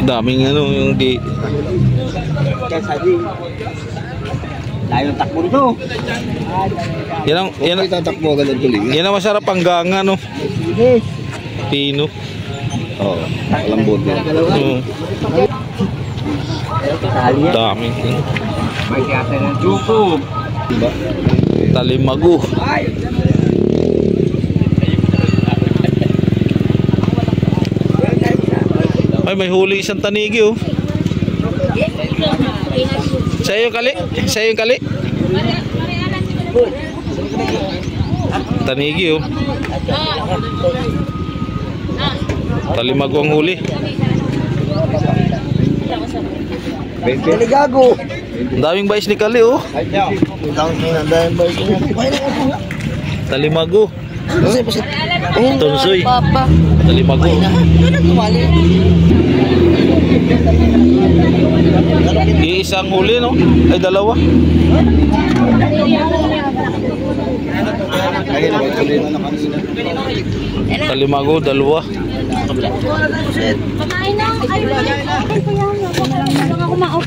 Daming ano yung di. Layo takbo nito. Yan ang tatakbo agad ng tulingan. Yan ang masarap ang ganga no. Pino. Oh, lambot yan. Dami. May kiyate ng juko. Talimagu. Ay, may huli isang tanigi oh. Sa'yo yung kali? Sa'yo yung kali? Tanigi oh. Talimagu ang huli. Gago. Ang daming bais ni Kali oh. Talimagu. Tunsoy. Talimagu. Iisang huli no? Ay dalawa. Talimagu dalawa.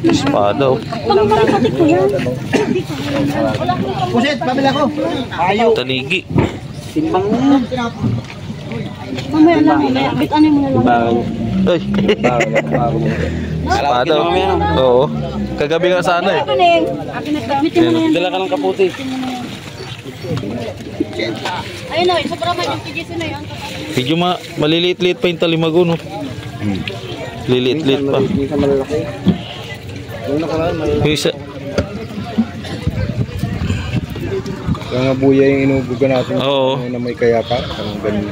Espada oh. Pusit, pabila ko. Ayo. Tanigi. Timbang mo. Mamaya lang, mamaya. Bitan mo na lang. Ay. Espada oh. Oo. Kagabi nga sana eh. Dala ka ng kaputi. Ayun o, sobrang man yung PGC na yun. Medyo maliliit-liit pa yung talimagu no. Liliit-liit pa. Yung isa. Yung nga buya yung inugugan natin. Oo. Na may kayapa. Ang ganun.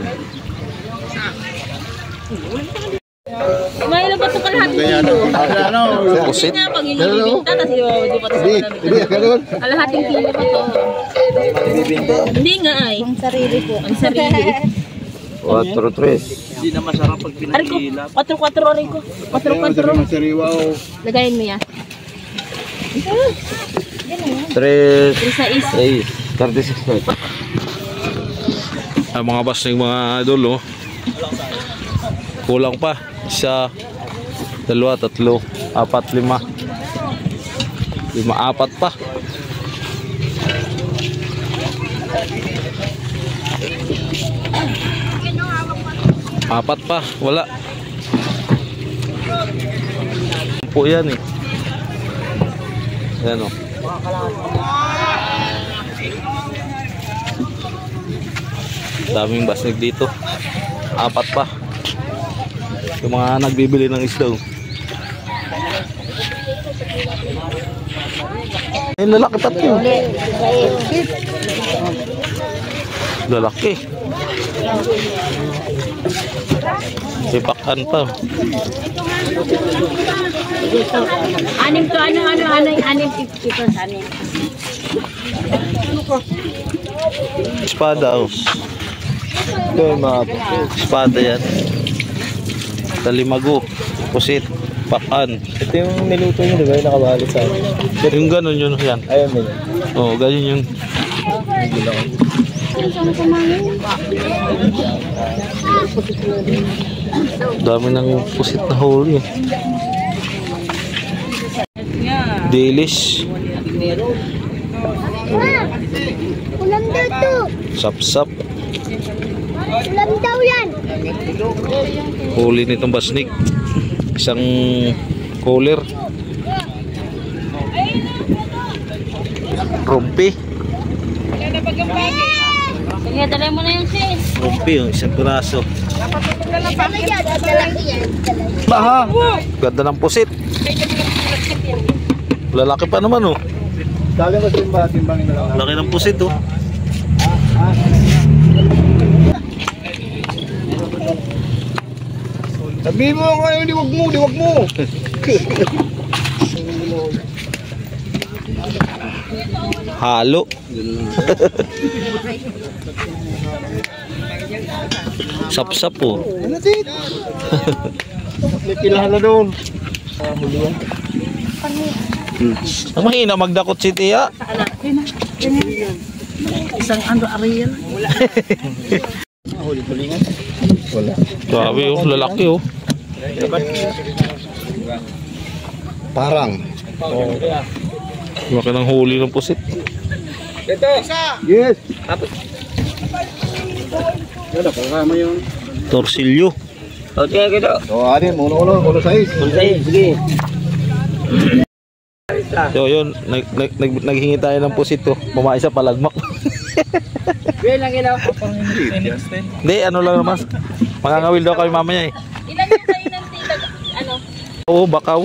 May ilan pa ito kalahati. Pusit. Nga pag inibibinta, tapos di pa ito sa kalahating kilo pa ito. Hindi nga ay. Ang sarili po. Ang sarili. 4-3. Hindi na masarap pag pinagilap. 4-4 rin ko. 4-4. Lagayin mo yan. 3-6. 36. Ang mga bas ng mga idol oh. Kulang pa. 1, 2, 3, 4, 5. 5-4 pa. Apat pa, wala. Po yan eh. Ayan o. Daming basnig dito. 4 pa. Yung mga nagbibili ng isda. Ayun, lalaki tatlo. Lalaki. Sipakan pa. Anim to ano 50 to anim. Espada oh. Espada yan. Talimagu, pusit, pakan. Ito yung niluto nyo, di ba? Yung nakabalit sa akin. Yung ganun yun yan. Ayun mo yun. Oo, ganyan yun. Dami ng pusit na huli. Delish. Ulam daw to. Sap-sap. Ulam daw yan. Huli nitong basnig. Isang cooler. Rumpi. Sige, dala mo na yung sis. Rumpi yung isang piraso. Baha! Ganda ng pusit. Lalaki pa naman oh. Dali ko sa timbangin na lang. Laki ng pusit oh. Sabi mo ngayon, diwag mo. Halo. Sap-sap po. Ano din? May kilala doon. Ang mahina magdakot si Tia. Isang ariel. Wala. Grabe oh, lalaki oh. Parang. Laki ng huli ng pusit. Yes. Torsilyo. So, ano yun? Uno size. Sige. So yun, naghingi tayo ng pusit oh. Bumain sa palagmak. Hindi, ano lang naman. Mangangawil daw kami mamaya eh. Ilan yung kayo ng tita? Ano? Oo, bakaw.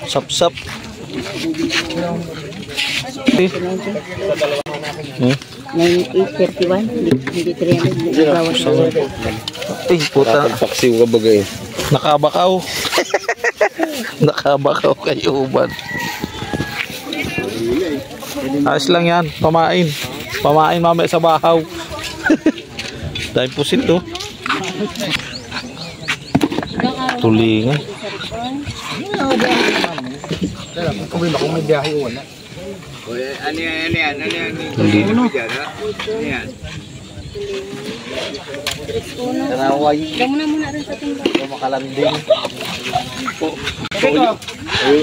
Sap-sap. May 831, hindi 300, bawas na. Eh, puta. Paksiw ka bagay. Nakabakaw. Nakabakaw kayo uban. Ayos lang yan, pamain. Pamain mamaya sa bahaw. Dahil pusit to. Tulingan. Kung may biyahe wala. Ano yan? Hindi. Taraway. Muna rin sa tingin. Makalanding.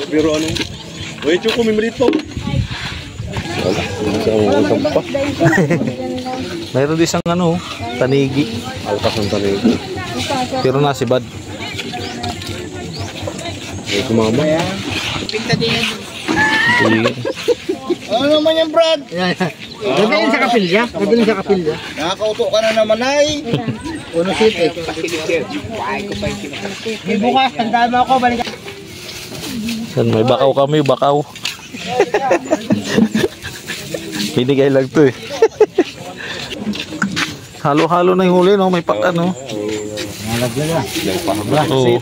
Pero ano? Uy, Chuko, may marito. Wala. Hindi sa mga pa. Mayroon din isang ano, tanigi. Alkas ng tanigi. Pero nasibad. Ay, kumama. Tulingan. Ano naman yan, Brad? Gabilin sa kapilya. Nakakauto ka na naman ay. Uno city. May bukas, tandaan mo ako, balik. Yan, may bakaw kami, bakaw. Pinigay lang to eh. Halo-halo na yung huli, no? May pak ano. Oo.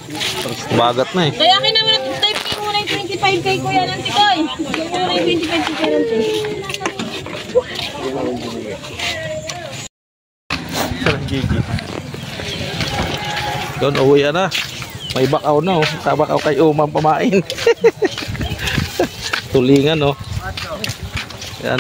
Bagat na eh. Kaya akin naman, type ko muna yung 25k kuya ng tikoy. Type ko muna yung 25k kuya ng tikoy. Doon, uwi na. May bakaw na oh. Kabakaw kay Umang pamain. Tulingan oh. Yan.